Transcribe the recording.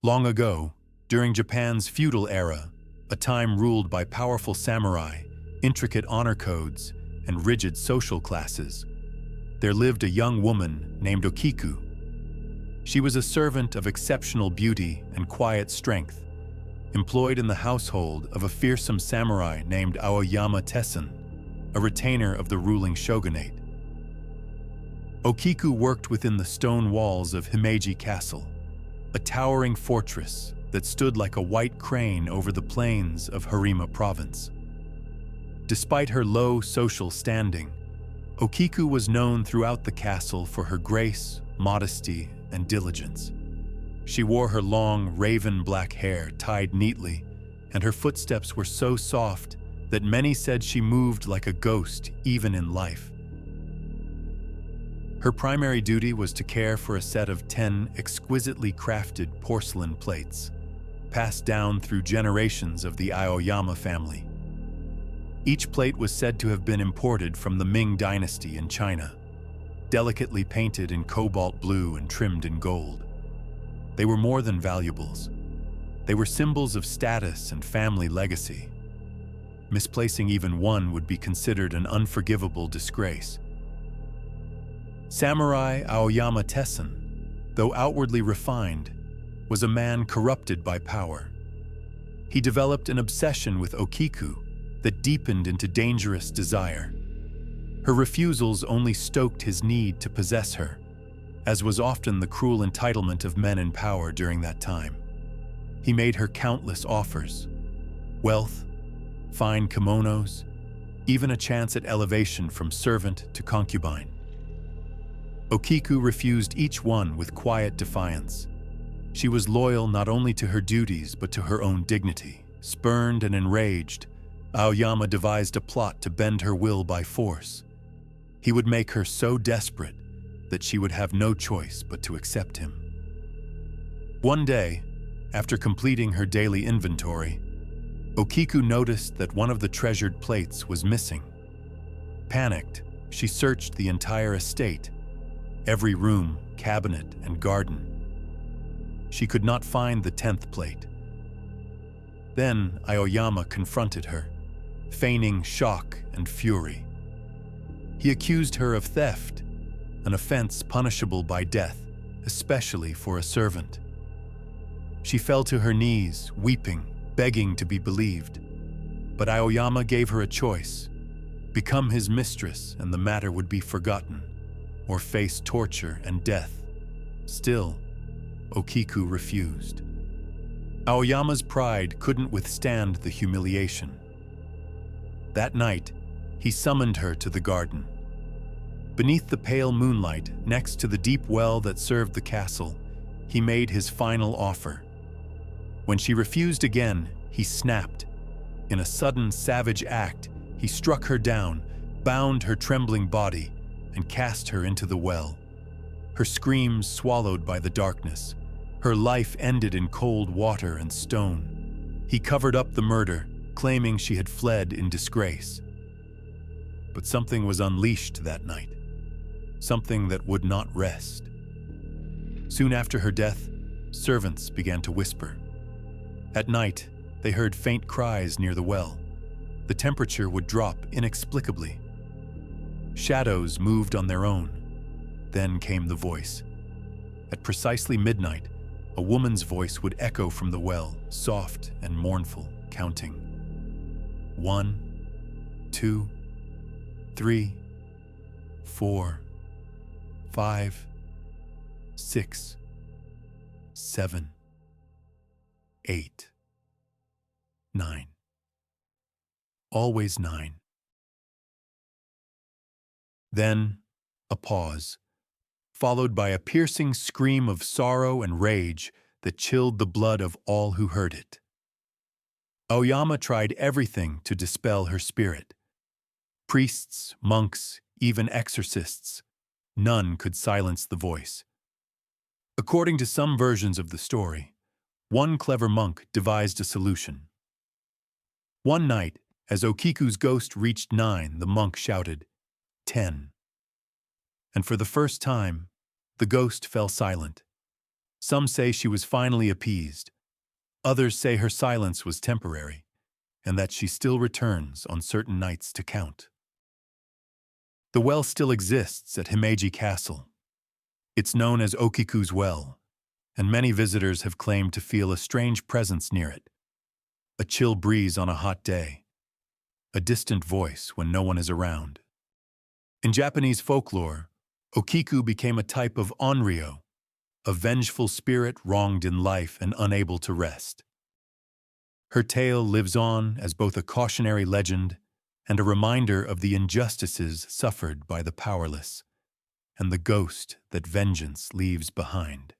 Long ago, during Japan's feudal era, a time ruled by powerful samurai, intricate honor codes, and rigid social classes, there lived a young woman named Okiku. She was a servant of exceptional beauty and quiet strength, employed in the household of a fearsome samurai named Aoyama Tessen, a retainer of the ruling shogunate. Okiku worked within the stone walls of Himeji Castle, a towering fortress that stood like a white crane over the plains of Harima province. Despite her low social standing, Okiku was known throughout the castle for her grace, modesty, and diligence. She wore her long, raven-black hair tied neatly, and her footsteps were so soft that many said she moved like a ghost even in life. Her primary duty was to care for a set of 10 exquisitely crafted porcelain plates, passed down through generations of the Aoyama family. Each plate was said to have been imported from the Ming dynasty in China, delicately painted in cobalt blue and trimmed in gold. They were more than valuables. They were symbols of status and family legacy. Misplacing even one would be considered an unforgivable disgrace. Samurai Aoyama Tessen, though outwardly refined, was a man corrupted by power. He developed an obsession with Okiku that deepened into dangerous desire. Her refusals only stoked his need to possess her, as was often the cruel entitlement of men in power during that time. He made her countless offers: wealth, fine kimonos, even a chance at elevation from servant to concubine. Okiku refused each one with quiet defiance. She was loyal not only to her duties but to her own dignity. Spurned and enraged, Aoyama devised a plot to bend her will by force. He would make her so desperate that she would have no choice but to accept him. One day, after completing her daily inventory, Okiku noticed that one of the treasured plates was missing. Panicked, she searched the entire estate, every room, cabinet, and garden. She could not find the 10th plate. Then Aoyama confronted her, feigning shock and fury. He accused her of theft, an offense punishable by death, especially for a servant. She fell to her knees, weeping, begging to be believed. But Aoyama gave her a choice: become his mistress and the matter would be forgotten, or face torture and death. Still, Okiku refused. Aoyama's pride couldn't withstand the humiliation. That night, he summoned her to the garden. Beneath the pale moonlight, next to the deep well that served the castle, he made his final offer. When she refused again, he snapped. In a sudden, savage act, he struck her down, bound her trembling body, and cast her into the well. Her screams swallowed by the darkness. Her life ended in cold water and stone. He covered up the murder, claiming she had fled in disgrace. But something was unleashed that night, something that would not rest. Soon after her death, servants began to whisper. At night, they heard faint cries near the well. The temperature would drop inexplicably. Shadows moved on their own. Then came the voice. At precisely midnight, a woman's voice would echo from the well, soft and mournful, counting. 1, 2, 3, 4, 5, 6, 7, 8, 9. Always 9. Then, a pause, followed by a piercing scream of sorrow and rage that chilled the blood of all who heard it. Aoyama tried everything to dispel her spirit. Priests, monks, even exorcists, none could silence the voice. According to some versions of the story, one clever monk devised a solution. One night, as Okiku's ghost reached 9, the monk shouted, 10. And for the first time, the ghost fell silent. Some say she was finally appeased. Others say her silence was temporary, and that she still returns on certain nights to count. The well still exists at Himeji Castle. It's known as Okiku's well, and many visitors have claimed to feel a strange presence near it. A chill breeze on a hot day, a distant voice when no one is around. In Japanese folklore, Okiku became a type of onryō, a vengeful spirit wronged in life and unable to rest. Her tale lives on as both a cautionary legend and a reminder of the injustices suffered by the powerless and the ghost that vengeance leaves behind.